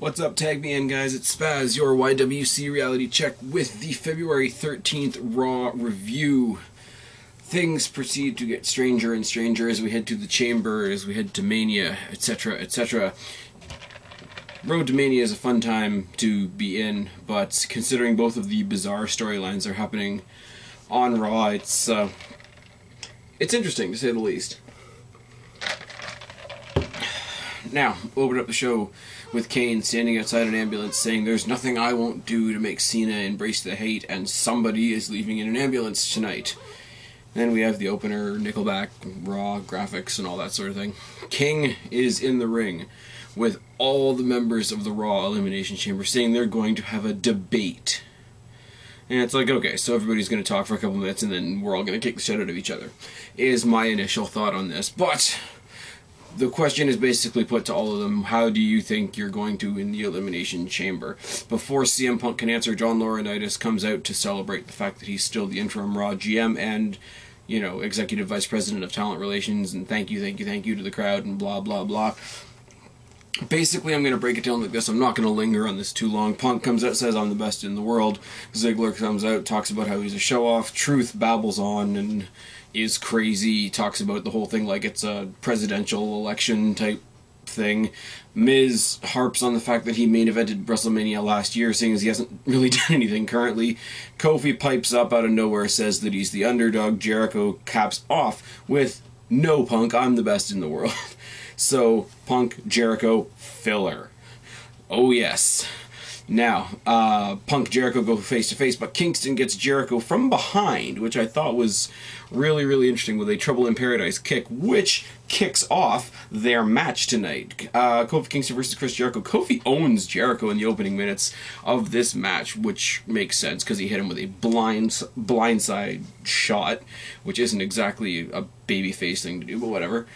What's up, tag me in, guys? It's Spaz, your YWC reality check with the February 13th Raw review. Things proceed to get stranger and stranger as we head to the Chamber, as we head to Mania, etc., etc. Road to Mania is a fun time to be in, but considering both of the bizarre storylines are happening on Raw, it's interesting, to say the least. Now, open up the show with Kane standing outside an ambulance saying, "There's nothing I won't do to make Cena embrace the hate, and somebody is leaving in an ambulance tonight." Then we have the opener, Nickelback, Raw, graphics, and all that sort of thing. King is in the ring with all the members of the Raw Elimination Chamber saying they're going to have a debate. And it's like, okay, so everybody's going to talk for a couple minutes and then we're all going to kick the shit out of each other, is my initial thought on this. But the question is basically put to all of them: how do you think you're going to win the Elimination Chamber? Before CM Punk can answer, John Laurinaitis comes out to celebrate the fact that he's still the interim Raw GM and, you know, Executive Vice President of Talent Relations, and thank you to the crowd, and blah, blah, blah. Basically, I'm going to break it down like this. I'm not going to linger on this too long. Punk comes out, says, "I'm the best in the world." Ziggler comes out, talks about how he's a show-off. Truth babbles on and is crazy. Talks about the whole thing like it's a presidential election type thing. Miz harps on the fact that he main evented WrestleMania last year, seeing as he hasn't really done anything currently. Kofi pipes up out of nowhere, says that he's the underdog. Jericho caps off with, "No, Punk, I'm the best in the world." So, Punk, Jericho, filler. Oh yes. Now, Punk, Jericho go face-to-face, but Kingston gets Jericho from behind, which I thought was really, really interesting, with a Trouble in Paradise kick, which kicks off their match tonight. Kofi Kingston versus Chris Jericho. Kofi owns Jericho in the opening minutes of this match, which makes sense, because he hit him with a blindside shot, which isn't exactly a babyface thing to do, but whatever.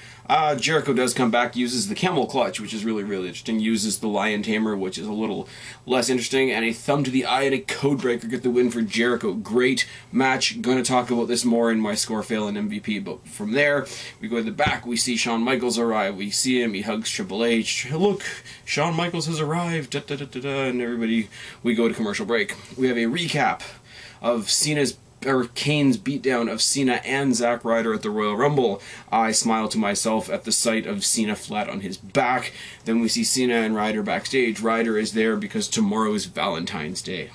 Jericho does come back, uses the camel clutch, which is really, really interesting, uses the lion tamer, which is a little less interesting, and a thumb to the eye and a codebreaker get the win for Jericho. Great match. Gonna talk about this more in my score, fail, and MVP, but from there, we go to the back, we see Shawn Michaels arrive, we see him, he hugs Triple H, "Look, Shawn Michaels has arrived, da da da da da," and everybody, we go to commercial break. We have a recap of Kane's beatdown of Cena and Zack Ryder at the Royal Rumble. I smile to myself at the sight of Cena flat on his back. Then we see Cena and Ryder backstage. Ryder is there because tomorrow is Valentine's Day.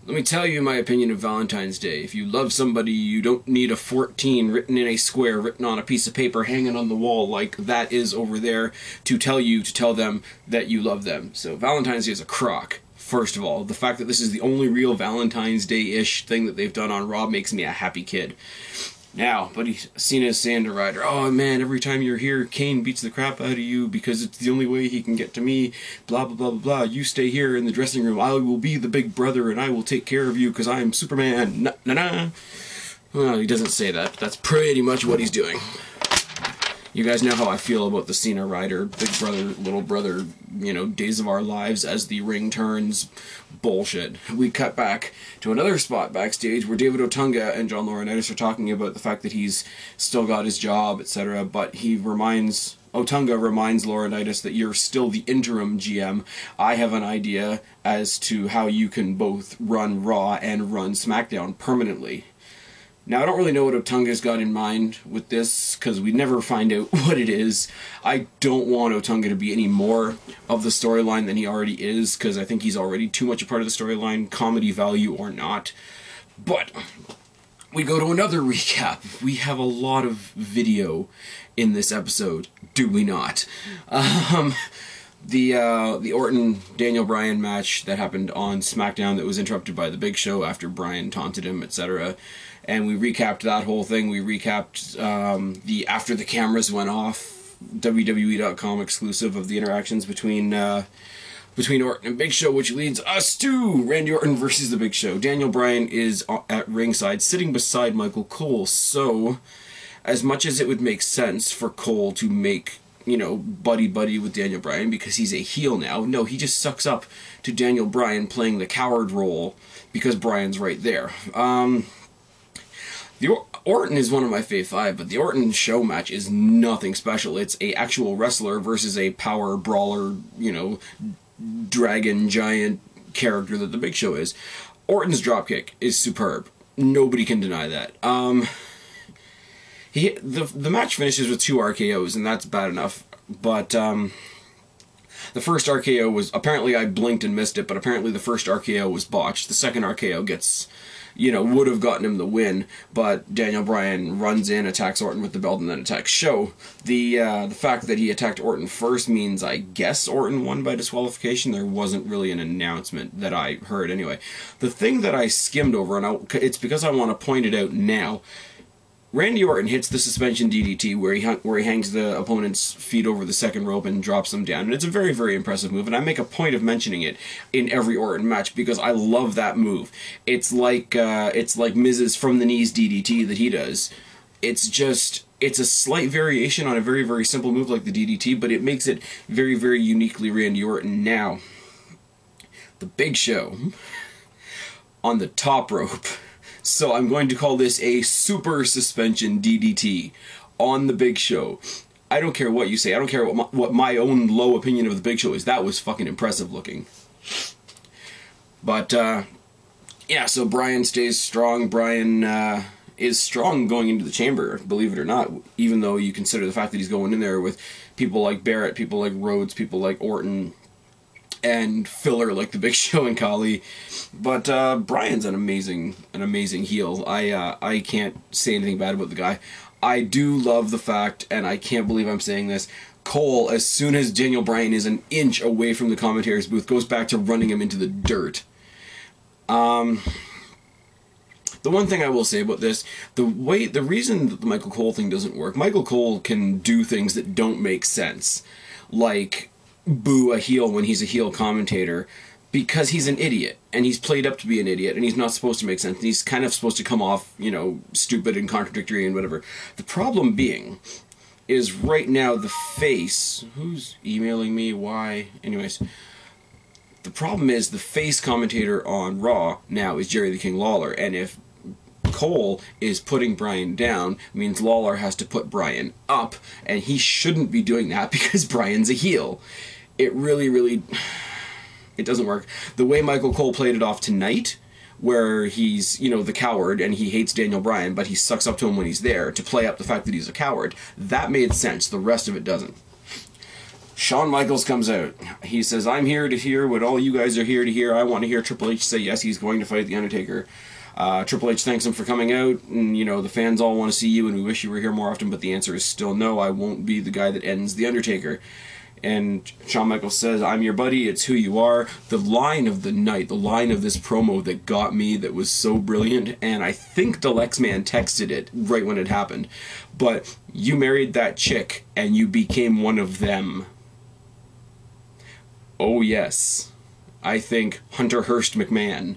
Let me tell you my opinion of Valentine's Day. If you love somebody, you don't need a 14 written in a square, written on a piece of paper, hanging on the wall like that is over there, to tell them that you love them. So Valentine's Day is a crock. First of all, the fact that this is the only real Valentine's Day-ish thing that they've done on Raw makes me a happy kid. Now, but Cena's saying to Ryder, "Oh man, every time you're here, Kane beats the crap out of you because it's the only way he can get to me, blah blah blah blah blah. You stay here in the dressing room, I will be the big brother and I will take care of you because I am Superman, na na na." Well, he doesn't say that, but that's pretty much what he's doing. You guys know how I feel about the Cena Ryder, big brother, little brother, you know, days of our lives as the ring turns bullshit. We cut back to another spot backstage where David Otunga and John Laurinaitis are talking about the fact that he's still got his job, etc., but Otunga reminds Laurinaitis that you're still the interim GM. I have an idea as to how you can both run Raw and run SmackDown permanently. Now, I don't really know what Otunga's got in mind with this, because we never find out what it is. I don't want Otunga to be any more of the storyline than he already is, because I think he's already too much a part of the storyline, comedy value or not. But we go to another recap. We have a lot of video in this episode, do we not? The Orton Daniel Bryan match that happened on SmackDown that was interrupted by the Big Show after Bryan taunted him, etc. And we recapped that whole thing. We recapped the after the cameras went off WWE.com exclusive of the interactions between Orton and Big Show, which leads us to Randy Orton versus the Big Show. Daniel Bryan is at ringside, sitting beside Michael Cole. So, as much as it would make sense for Cole to make, you know, buddy-buddy with Daniel Bryan because he's a heel now, no, he just sucks up to Daniel Bryan playing the coward role because Bryan's right there. Orton is one of my fave 5, but the Orton show match is nothing special. It's a actual wrestler versus a power brawler, you know, dragon giant character that the Big Show is. Orton's dropkick is superb. Nobody can deny that. The match finishes with 2 RKOs, and that's bad enough. But the first RKO was, apparently I blinked and missed it, but apparently the first RKO was botched. The second RKO gets, you know, would have gotten him the win, but Daniel Bryan runs in, attacks Orton with the belt, and then attacks Show. The fact that he attacked Orton first means, I guess, Orton won by disqualification. There wasn't really an announcement that I heard anyway. The thing that I skimmed over, and it's because I want to point it out now, Randy Orton hits the suspension DDT where he hangs the opponent's feet over the second rope and drops them down, and it's a very, very impressive move, and I make a point of mentioning it in every Orton match because I love that move. It's like Miz's from the knees DDT that he does. It's a slight variation on a very, very simple move like the DDT, but it makes it very, very uniquely Randy Orton. Now, the Big Show on the top rope. So I'm going to call this a super suspension DDT on the Big Show. I don't care what you say. I don't care what my own low opinion of the Big Show is. That was fucking impressive looking. But, yeah, so Bryan stays strong. Bryan is strong going into the chamber, believe it or not, even though you consider the fact that he's going in there with people like Barrett, people like Rhodes, people like Orton, and filler like the Big Show and Khali. But Bryan's an amazing heel. I can't say anything bad about the guy. I do love the fact, and I can't believe I'm saying this, Cole, as soon as Daniel Bryan is an inch away from the commentator's booth, goes back to running him into the dirt. The one thing I will say about this, the reason that the Michael Cole thing doesn't work, Michael Cole can do things that don't make sense, like boo a heel when he's a heel commentator, because he's an idiot, and he's played up to be an idiot, and he's not supposed to make sense, and he's kind of supposed to come off, you know, stupid and contradictory and whatever. The problem being is right now the face, who's emailing me, why, anyways, the problem is the face commentator on Raw now is Jerry the King Lawler, and if Cole is putting Bryan down, means Lawler has to put Bryan up, and he shouldn't be doing that because Bryan's a heel. It really, it doesn't work. The way Michael Cole played it off tonight, where he's, you know, the coward, and he hates Daniel Bryan, but he sucks up to him when he's there to play up the fact that he's a coward, that made sense. The rest of it doesn't. Shawn Michaels comes out. He says, I'm here to hear what all you guys are here to hear. I want to hear Triple H say yes, he's going to fight The Undertaker. Triple H thanks him for coming out, and, you know, the fans all want to see you, and we wish you were here more often, but the answer is still no, I won't be the guy that ends The Undertaker. And Shawn Michaels says, I'm your buddy, it's who you are. The line of the night, the line of this promo that got me, that was so brilliant, and I think the Lexman texted it right when it happened, but you married that chick, and you became one of them. Oh yes, I think Hunter Hearst McMahon.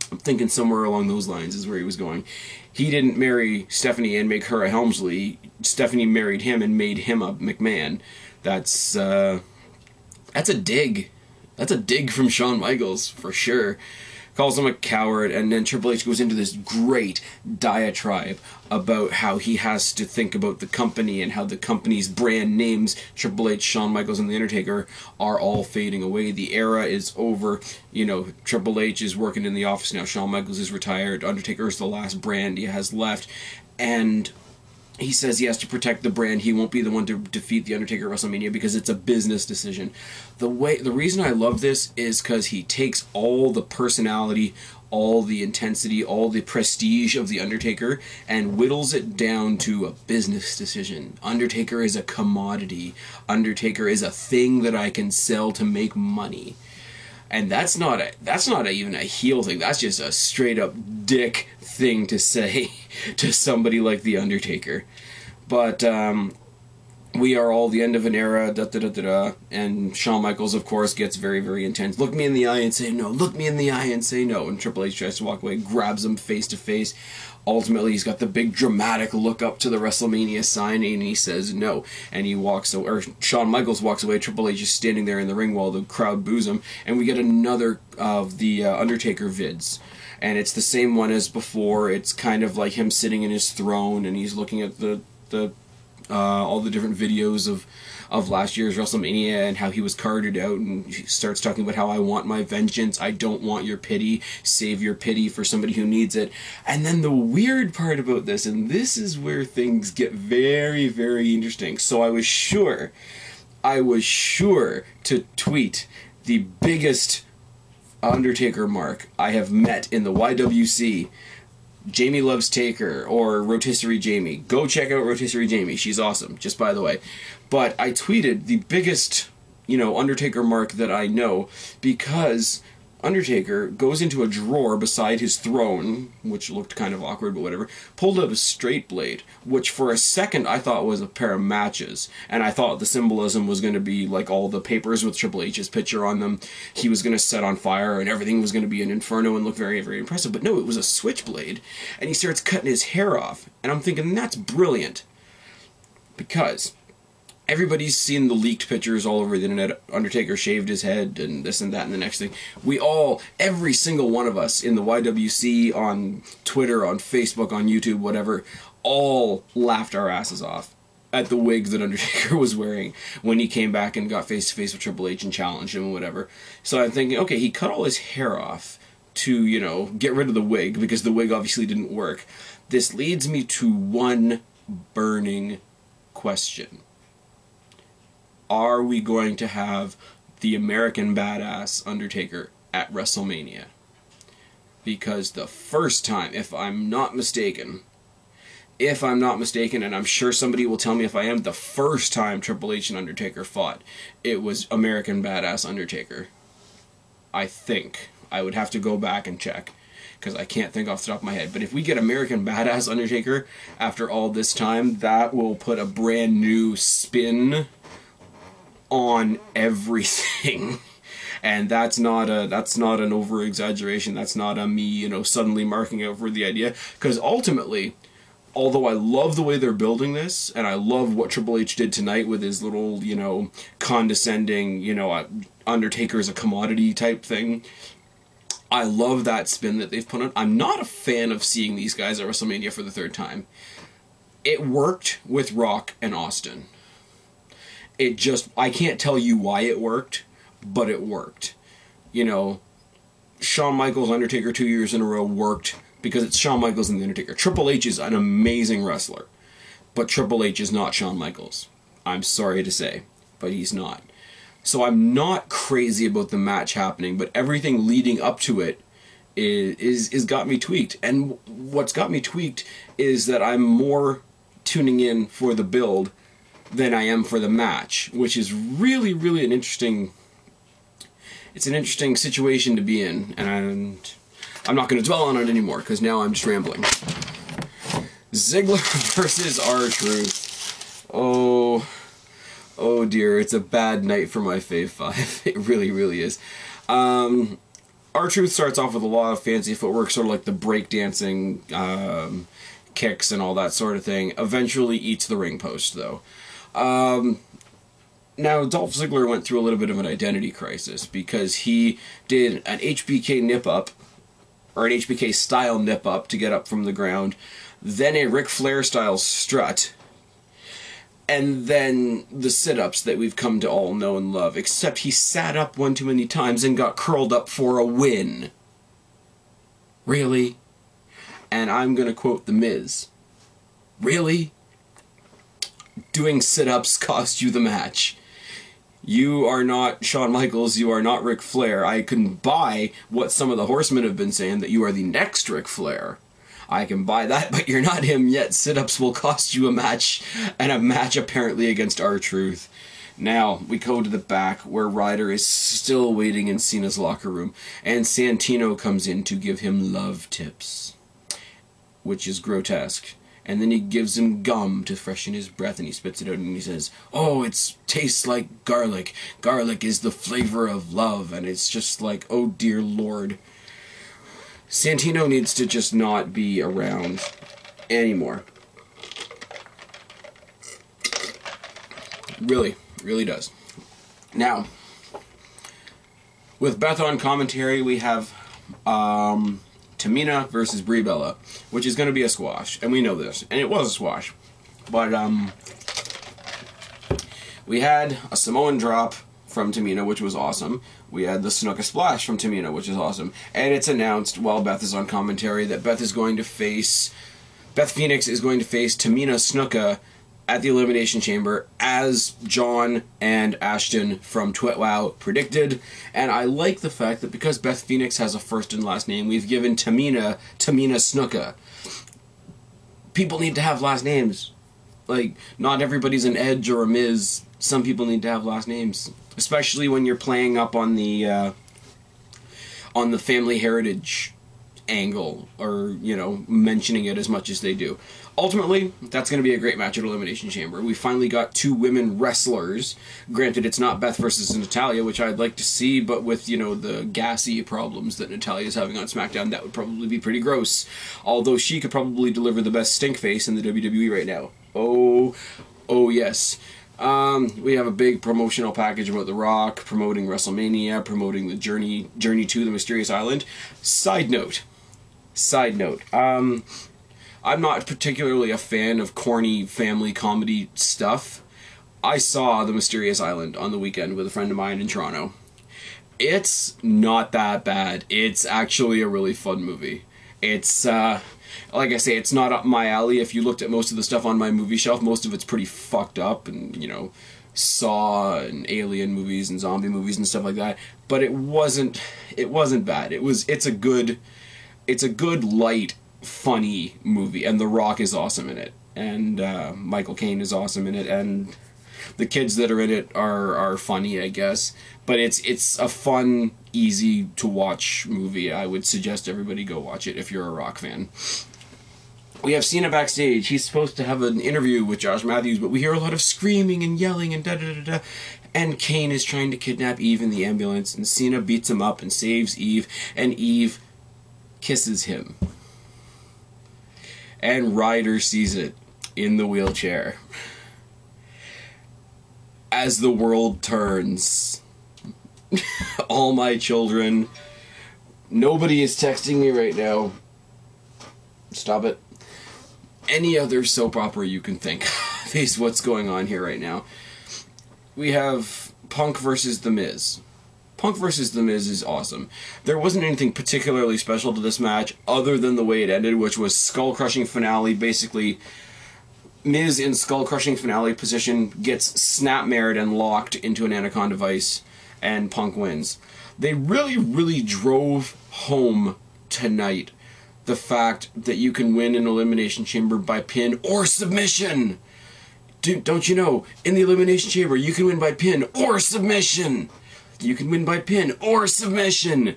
I'm thinking somewhere along those lines is where he was going. He didn't marry Stephanie and make her a Helmsley. Stephanie married him and made him a McMahon. That's a dig. That's a dig from Shawn Michaels, for sure. Calls him a coward, and then Triple H goes into this great diatribe about how he has to think about the company and how the company's brand names, Triple H, Shawn Michaels, and The Undertaker, are all fading away. The era is over. You know, Triple H is working in the office now. Shawn Michaels is retired. Undertaker is the last brand he has left. And he says he has to protect the brand. He won't be the one to defeat The Undertaker at WrestleMania because it's a business decision. The reason I love this is because he takes all the personality, all the intensity, all the prestige of The Undertaker and whittles it down to a business decision. Undertaker is a commodity. Undertaker is a thing that I can sell to make money. And that's not even a heel thing. That's just a straight up dick thing to say to somebody like The Undertaker. But we are all the end of an era, and Shawn Michaels, of course, gets very, very intense. Look me in the eye and say no. Look me in the eye and say no. And Triple H tries to walk away, grabs him face to face. Ultimately, he's got the big dramatic look up to the WrestleMania sign, and he says no. And he walks away, or Shawn Michaels walks away. Triple H is standing there in the ring while the crowd boos him, and we get another of the Undertaker vids. and it's the same one as before. It's kind of like him sitting in his throne, and he's looking at the all the different videos of last year's WrestleMania and how he was carded out, and he starts talking about how I want my vengeance, I don't want your pity, save your pity for somebody who needs it. And then the weird part about this, and this is where things get very, very interesting. So I was sure to tweet the biggest Undertaker mark I have met in the YWC. Jamie loves Taker, or Rotisserie Jamie. Go check out Rotisserie Jamie. She's awesome, just by the way. But I tweeted the biggest, Undertaker mark that I know, because Undertaker goes into a drawer beside his throne, which looked kind of awkward, but whatever, pulled out a straight blade, which for a second I thought was a pair of matches, and I thought the symbolism was going to be like all the papers with Triple H's picture on them. He was going to set on fire, and everything was going to be an inferno and look very, very impressive. But no, it was a switchblade, and he starts cutting his hair off, and I'm thinking, that's brilliant, because everybody's seen the leaked pictures all over the internet. Undertaker shaved his head and this and that and the next thing. Every single one of us in the YWC, on Twitter, on Facebook, on YouTube, whatever, all laughed our asses off at the wig that Undertaker was wearing when he came back and got face-to-face with Triple H and challenged him and whatever. So I'm thinking, okay, he cut all his hair off to, get rid of the wig, because the wig obviously didn't work. This leads me to one burning question. Are we going to have the American Badass Undertaker at WrestleMania? Because the first time, if I'm not mistaken, and I'm sure somebody will tell me if I am, the first time Triple H and Undertaker fought, it was American Badass Undertaker. I think. I would have to go back and check, because I can't think off the top of my head. But if we get American Badass Undertaker after all this time, that will put a brand new spin on everything. And that's not an over exaggeration. That's not a me, suddenly marking out for the idea. Because ultimately, although I love the way they're building this, and I love what Triple H did tonight with his little, condescending, Undertaker's a commodity type thing, I love that spin that they've put on. I'm not a fan of seeing these guys at WrestleMania for the third time. It worked with Rock and Austin. I can't tell you why it worked, but it worked. Shawn Michaels, Undertaker 2 years in a row worked because it's Shawn Michaels and the Undertaker. Triple H is an amazing wrestler, but Triple H is not Shawn Michaels. I'm sorry to say, but he's not. So I'm not crazy about the match happening, but everything leading up to it is got me tweaked. And what's got me tweaked is that I'm more tuning in for the build than I am for the match, which is really, really an interesting situation to be in, and I'm not going to dwell on it anymore, because now I'm just rambling. Ziggler versus R-Truth. Oh dear, it's a bad night for my Fave 5. It really, really is. R-Truth starts off with a lot of fancy footwork, sort of like the breakdancing kicks and all that sort of thing. Eventually eats the ring post, though. Now, Dolph Ziggler went through a little bit of an identity crisis, because he did an HBK nip-up, or an HBK-style nip-up to get up from the ground, then a Ric Flair-style strut, and then the sit-ups that we've come to all know and love, except he sat up one too many times and got curled up for a win. Really? And I'm going to quote The Miz. Really? Doing sit-ups cost you the match. You are not Shawn Michaels, you are not Ric Flair. I can buy what some of the Horsemen have been saying, that you are the next Ric Flair. I can buy that, but you're not him yet. Sit-ups will cost you a match, and a match apparently against R-Truth. Now, we go to the back, where Ryder is still waiting in Cena's locker room, and Santino comes in to give him love tips, which is grotesque. And then he gives him gum to freshen his breath, and he spits it out, and he says, "Oh, it tastes like garlic. Garlic is the flavor of love." And it's just like, oh dear Lord. Santino needs to just not be around anymore. Really, really does. Now, with Beth on commentary, we have Tamina versus Brie Bella, which is going to be a squash, and we know this, and it was a squash. But we had a Samoan drop from Tamina, which was awesome. We had the Snuka splash from Tamina, which is awesome. And it's announced while Beth is on commentary that Beth Phoenix is going to face Tamina Snuka at the Elimination Chamber, as John and Ashton from TwitWow predicted. And I like the fact that because Beth Phoenix has a first and last name, we've given Tamina Snuka. People need to have last names. Like, not everybody's an Edge or a Miz. Some people need to have last names, especially when you're playing up on the family heritage angle, or, you know, mentioning it as much as they do. Ultimately, that's going to be a great match at Elimination Chamber. We finally got 2 women wrestlers. Granted, it's not Beth versus Natalya, which I'd like to see, but with, you know, the gassy problems that Natalya's having on SmackDown, that would probably be pretty gross. Although she could probably deliver the best stink face in the WWE right now. Oh yes. We have a big promotional package about The Rock, promoting WrestleMania, promoting the journey to the Mysterious Island. Side note, I'm not particularly a fan of corny family comedy stuff. I saw The Mysterious Island on the weekend with a friend of mine in Toronto. It's not that bad. It's actually a really fun movie. It's, like I say, it's not up my alley. If you looked at most of the stuff on my movie shelf, most of it's pretty fucked up, and, you know, Saw and Alien movies and zombie movies and stuff like that. But it wasn't bad. It's a good light, funny movie, and The Rock is awesome in it, and Michael Caine is awesome in it, and the kids that are in it are funny, I guess. But it's a fun, easy to watch movie. I would suggest everybody go watch it if you're a Rock fan. We have Cena backstage. He's supposed to have an interview with Josh Matthews, but we hear a lot of screaming and yelling and da-da-da-da. And Kane is trying to kidnap Eve in the ambulance, and Cena beats him up and saves Eve, and Eve kisses him. And Ryder sees it in the wheelchair. As the world turns. All my children. Nobody is texting me right now. Stop it. Any other soap opera you can think of is what's going on here right now. We have Punk versus The Miz. Punk versus The Miz is awesome. There wasn't anything particularly special to this match other than the way it ended, which was skull-crushing finale. Basically, Miz in skull-crushing finale position gets snap-mared and locked into an Anaconda Vice, and Punk wins. They really, really drove home tonight the fact that you can win an Elimination Chamber by pin or submission. Don't you know, in the Elimination Chamber, you can win by pin or submission. You can win by pin or submission.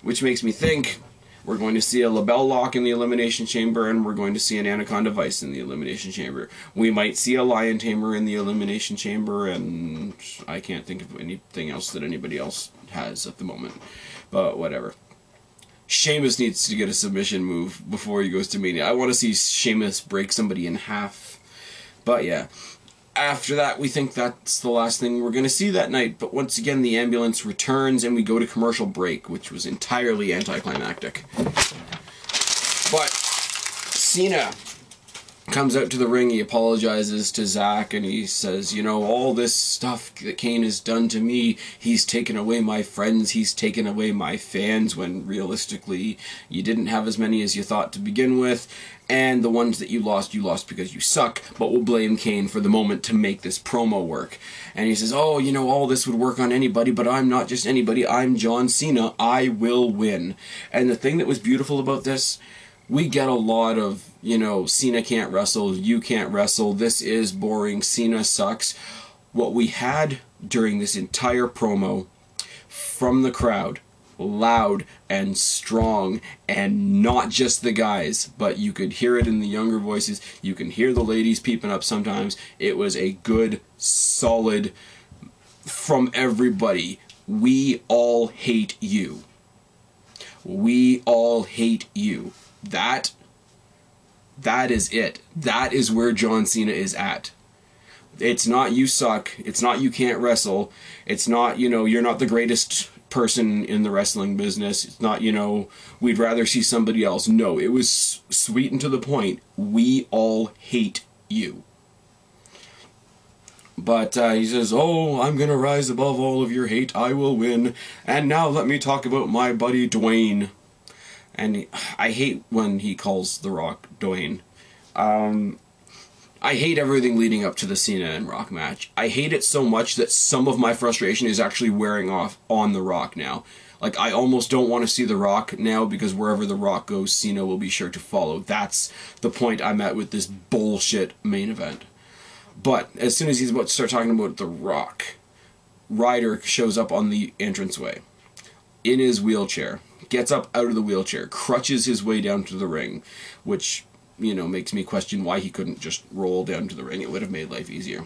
Which makes me think we're going to see a LaBelle lock in the Elimination Chamber, and we're going to see an Anaconda Vice in the Elimination Chamber. We might see a Lion Tamer in the Elimination Chamber, and I can't think of anything else that anybody else has at the moment. But whatever. Sheamus needs to get a submission move before he goes to Mania. I want to see Sheamus break somebody in half. But yeah. After that, we think that's the last thing we're going to see that night. But once again, the ambulance returns and we go to commercial break, which was entirely anticlimactic. But Cena comes out to the ring, he apologizes to Zack, and he says, you know, all this stuff that Kane has done to me, he's taken away my friends, he's taken away my fans, when realistically you didn't have as many as you thought to begin with, and the ones that you lost because you suck, but we'll blame Kane for the moment to make this promo work. And he says, oh, you know, all this would work on anybody, but I'm not just anybody, I'm John Cena, I will win. And the thing that was beautiful about this, we get a lot of, you know, Cena can't wrestle, you can't wrestle, this is boring, Cena sucks. What we had during this entire promo from the crowd, loud and strong, and not just the guys, but you could hear it in the younger voices, you can hear the ladies peeping up sometimes. It was a good, solid, from everybody, we all hate you. We all hate you. That is it. That is where John Cena is at. It's not you suck. It's not you can't wrestle. It's not, you know, you're not the greatest person in the wrestling business. It's not, you know, we'd rather see somebody else. No, it was sweet and to the point. We all hate you. But he says, oh, I'm going to rise above all of your hate. I will win. And now let me talk about my buddy Dwayne. And I hate when he calls The Rock Dwayne. I hate everything leading up to the Cena and Rock match. I hate it so much that some of my frustration is actually wearing off on The Rock now. Like, I almost don't want to see The Rock now, because wherever The Rock goes, Cena will be sure to follow. That's the point I'm at with this bullshit main event. But as soon as he's about to start talking about The Rock, Ryder shows up on the entranceway in his wheelchair, gets up out of the wheelchair, crutches his way down to the ring, which, you know, makes me question why he couldn't just roll down to the ring. It would have made life easier.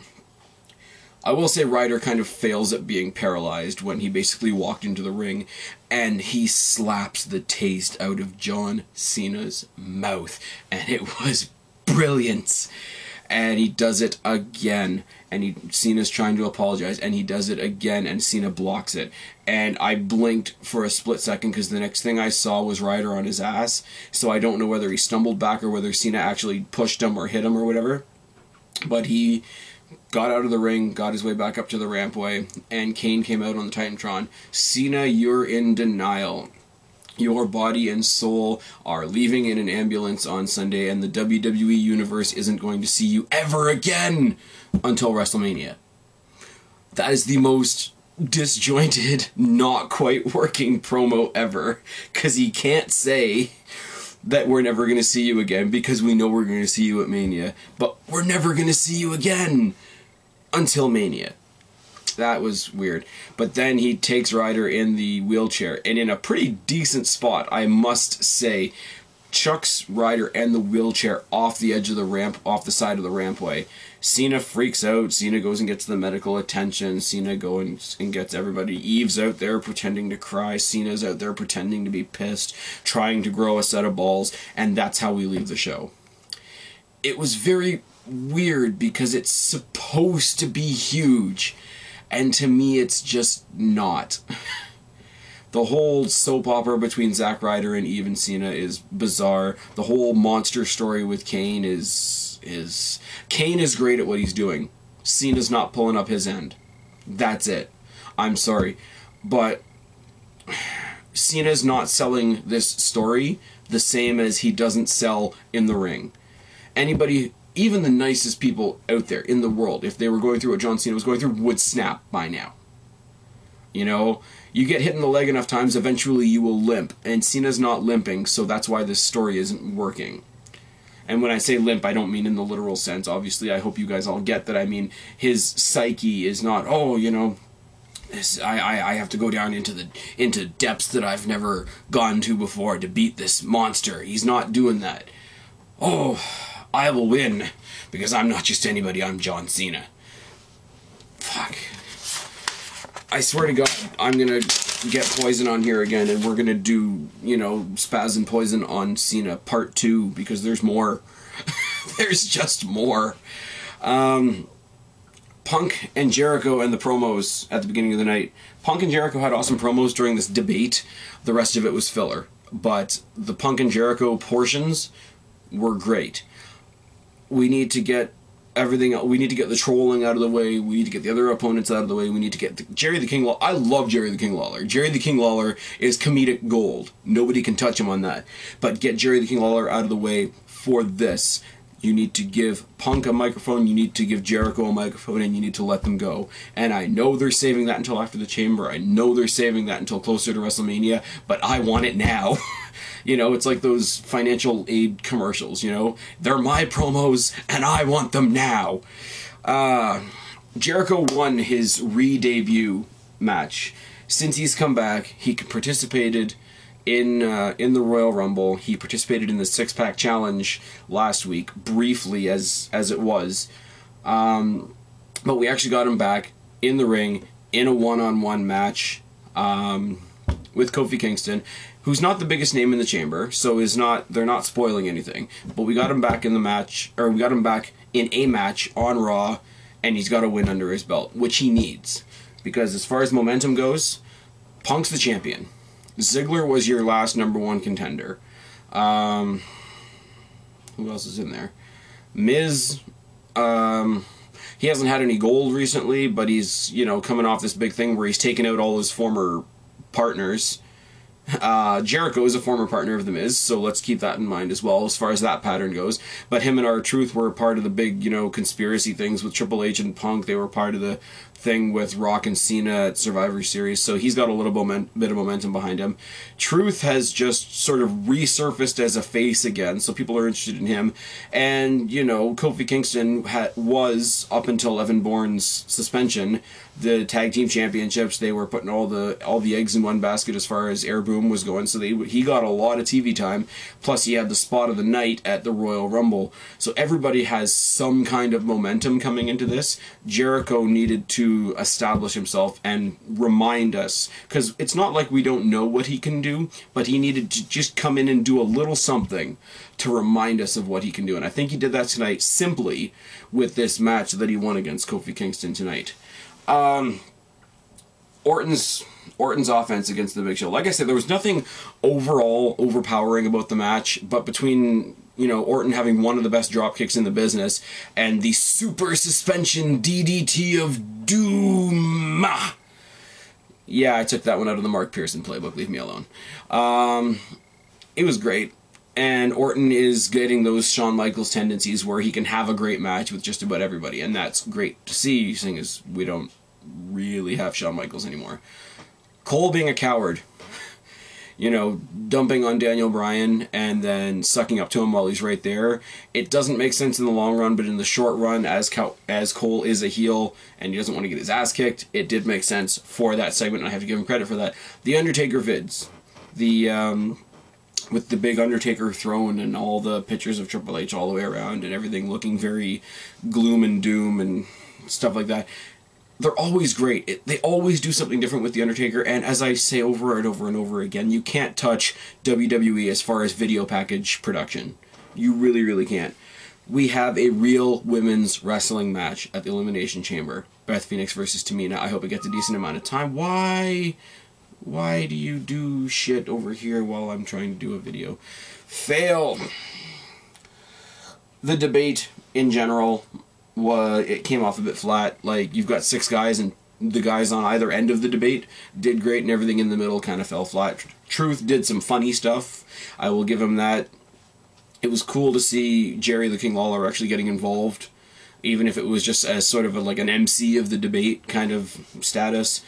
I will say Ryder kind of fails at being paralyzed when he basically walked into the ring and he slaps the taste out of John Cena's mouth. And it was brilliant. And he does it again. And Cena's trying to apologize, and he does it again, and Cena blocks it. And I blinked for a split second, because the next thing I saw was Ryder on his ass. So I don't know whether he stumbled back or whether Cena actually pushed him or hit him or whatever. But he got out of the ring, got his way back up to the rampway, and Kane came out on the Titantron. Cena, you're in denial. Your body and soul are leaving in an ambulance on Sunday, and the WWE Universe isn't going to see you ever again until WrestleMania. That is the most disjointed, not quite working promo ever, because he can't say that we're never going to see you again, because we know we're going to see you at Mania, but we're never going to see you again until Mania. That was weird. But then he takes Ryder in the wheelchair, and in a pretty decent spot, I must say, chucks Ryder and the wheelchair off the edge of the ramp, off the side of the rampway. Cena freaks out. Cena goes and gets the medical attention. Cena goes and gets everybody. Eve's out there pretending to cry. Cena's out there pretending to be pissed, trying to grow a set of balls, and that's how we leave the show. It was very weird because it's supposed to be huge, and to me it's just not. The whole soap opera between Zack Ryder and Eve and Cena is bizarre. The whole monster story with Kane is Kane is great at what he's doing. Cena's not pulling up his end. That's it. I'm sorry. But Cena's not selling this story the same as he doesn't sell in the ring. Anybody, even the nicest people out there in the world, if they were going through what John Cena was going through, would snap by now. You know, you get hit in the leg enough times, eventually you will limp. And Cena's not limping, so that's why this story isn't working. And when I say limp, I don't mean in the literal sense. Obviously, I hope you guys all get that. I mean, his psyche is not, oh, you know, I have to go down into depths that I've never gone to before to beat this monster. He's not doing that. Oh, I will win, because I'm not just anybody, I'm John Cena. Fuck. I swear to God, I'm gonna get Poison on here again, and we're gonna do, you know, Spaz and Poison on Cena part 2, because there's more. There's just more. Punk and Jericho and the promos at the beginning of the night. Punk and Jericho had awesome promos during this debate. The rest of it was filler. But the Punk and Jericho portions were great. We need to get everything. We need to get the trolling out of the way. We need to get the other opponents out of the way. We need to get Jerry the King Lawler. I love Jerry the King Lawler. Jerry the King Lawler is comedic gold. Nobody can touch him on that. But get Jerry the King Lawler out of the way for this. You need to give Punk a microphone, you need to give Jericho a microphone, and you need to let them go. And I know they're saving that until after the Chamber. I know they're saving that until closer to WrestleMania, but I want it now. You know, it's like those financial aid commercials, you know? They're my promos, and I want them now. Jericho won his re-debut match. Since he's come back, he participated in the Royal Rumble. He participated in the six-pack challenge last week, briefly as it was. But we actually got him back in the ring in a one-on-one match with Kofi Kingston, who's not the biggest name in the Chamber, so they're not spoiling anything. But we got him back in the match, or we got him back in a match on Raw, and he's got a win under his belt, which he needs. Because as far as momentum goes, Punk's the champion. Ziggler was your last #1 contender. Who else is in there? Miz, he hasn't had any gold recently, but he's, you know, coming off this big thing where he's taken out all his former partners. Jericho is a former partner of The Miz, so let's keep that in mind as well as far as that pattern goes. But him and R-Truth were part of the big, you know, conspiracy things with Triple H and Punk. They were part of the thing with Rock and Cena at Survivor Series, so he's got a little bit of momentum behind him. Truth has just sort of resurfaced as a face again, so people are interested in him. And, you know, Kofi Kingston was, up until Evan Bourne's suspension, the tag team championships. They were putting all the eggs in one basket as far as Air Boom was going, so he got a lot of TV time. Plus he had the spot of the night at the Royal Rumble. So everybody has some kind of momentum coming into this. Jericho needed to establish himself and remind us, because it's not like we don't know what he can do, but he needed to just come in and do a little something to remind us of what he can do. And I think he did that tonight simply with this match that he won against Kofi Kingston tonight. Orton's offense against the Big Show. Like I said, there was nothing overall overpowering about the match, but between, you know, Orton having one of the best drop kicks in the business and the super suspension DDT of doom. Yeah, I took that one out of the Mark Pearson playbook. Leave me alone. It was great. And Orton is getting those Shawn Michaels tendencies where he can have a great match with just about everybody, and that's great to see, seeing as we don't really have Shawn Michaels anymore. Cole being a coward, you know, dumping on Daniel Bryan and then sucking up to him while he's right there. It doesn't make sense in the long run, but in the short run, as Cole is a heel and he doesn't want to get his ass kicked, it did make sense for that segment, and I have to give him credit for that. The Undertaker vids, with the big Undertaker throne and all the pictures of Triple H all the way around and everything looking very gloom and doom and stuff like that. They're always great. They always do something different with The Undertaker, and as I say over and over and over again, you can't touch WWE as far as video package production. You really, really can't. We have a real women's wrestling match at the Elimination Chamber. Beth Phoenix versus Tamina. I hope it gets a decent amount of time. Why do you do shit over here while I'm trying to do a video? Fail. The debate in general, it came off a bit flat. Like, you've got 6 guys, and the guys on either end of the debate did great, and everything in the middle kind of fell flat. Truth did some funny stuff. I will give him that. It was cool to see Jerry the King Lawler actually getting involved, even if it was just as sort of like an MC of the debate kind of status.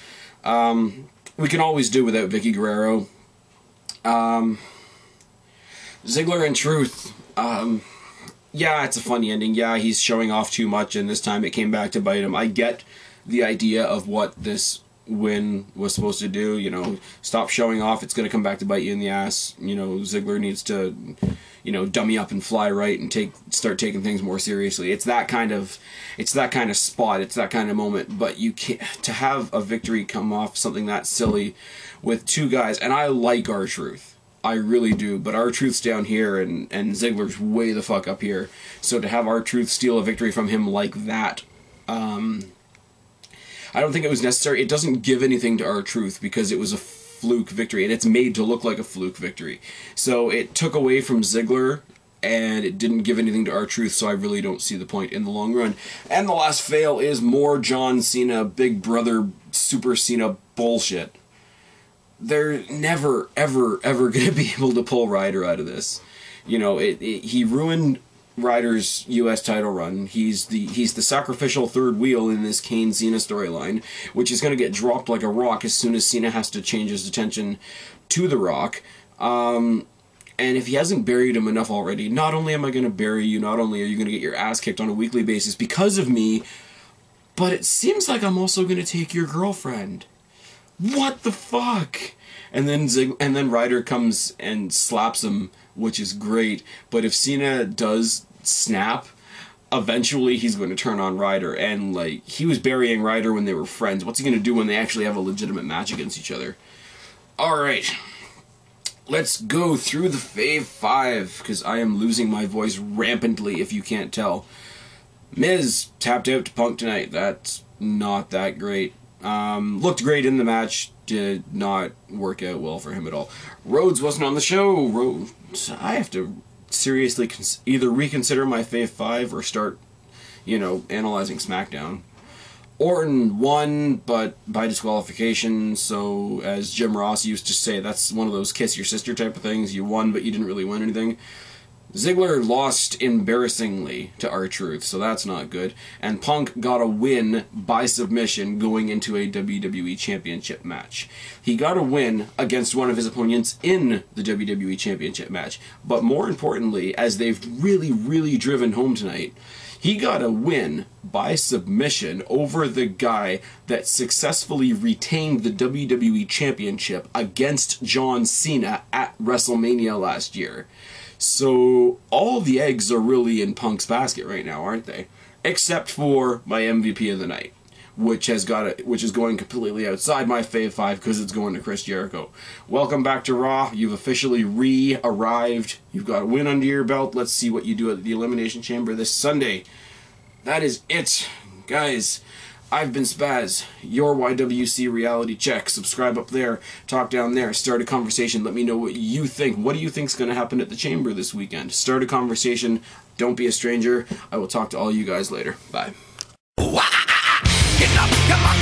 We can always do without Vicky Guerrero. Ziggler and Truth. Yeah, it's a funny ending. Yeah, he's showing off too much, and this time it came back to bite him. I get the idea of what this win was supposed to do. You know, stop showing off. It's going to come back to bite you in the ass. You know, Ziggler needs to, you know, dummy up and fly right and start taking things more seriously. It's that kind of spot. It's that kind of moment. But you can't, to have a victory come off something that silly with 2 guys. And I like R-Truth. I really do, but R-Truth's down here, and Ziggler's way the fuck up here. So to have R-Truth steal a victory from him like that, I don't think it was necessary. It doesn't give anything to R-Truth because it was a fluke victory, and it's made to look like a fluke victory. So it took away from Ziggler, and it didn't give anything to R-Truth, so I really don't see the point in the long run. And the last fail is more John Cena, Big Brother, Super Cena bullshit. They're never, ever, ever going to be able to pull Ryder out of this. You know, he ruined Ryder's U.S. title run. He's the sacrificial third wheel in this Kane-Cena storyline, which is going to get dropped like a rock as soon as Cena has to change his attention to The Rock. And if he hasn't buried him enough already, not only am I going to bury you, not only are you going to get your ass kicked on a weekly basis because of me, but it seems like I'm also going to take your girlfriend. What the fuck? And then Ryder comes and slaps him, which is great. But if Cena does snap, eventually he's going to turn on Ryder. And, like, he was burying Ryder when they were friends. What's he going to do when they actually have a legitimate match against each other? Alright. Let's go through the Fave 5, because I am losing my voice rampantly, if you can't tell. Miz tapped out to Punk tonight. That's not that great. Looked great in the match, did not work out well for him at all. Rhodes wasn't on the show. Rhodes, I have to seriously either reconsider my Fave 5 or start, analyzing SmackDown. Orton won, but by disqualification, so as Jim Ross used to say, that's one of those kiss your sister type of things. You won, but you didn't really win anything. Ziggler lost embarrassingly to R-Truth, so that's not good. And Punk got a win by submission going into a WWE Championship match. He got a win against one of his opponents in the WWE Championship match. But more importantly, as they've really, really driven home tonight, he got a win by submission over the guy that successfully retained the WWE Championship against John Cena at WrestleMania last year. So all the eggs are really in Punk's basket right now, aren't they? Except for my MVP of the night, which is going completely outside my Fave 5 because it's going to Chris Jericho. Welcome back to Raw. You've officially re-arrived. You've got a win under your belt. Let's see what you do at the Elimination Chamber this Sunday. That is it, guys. I've been Spaz, your YWC reality check. Subscribe up there, talk down there, start a conversation. Let me know what you think. What do you think's going to happen at the Chamber this weekend? Start a conversation. Don't be a stranger. I will talk to all you guys later. Bye. Get up, come on,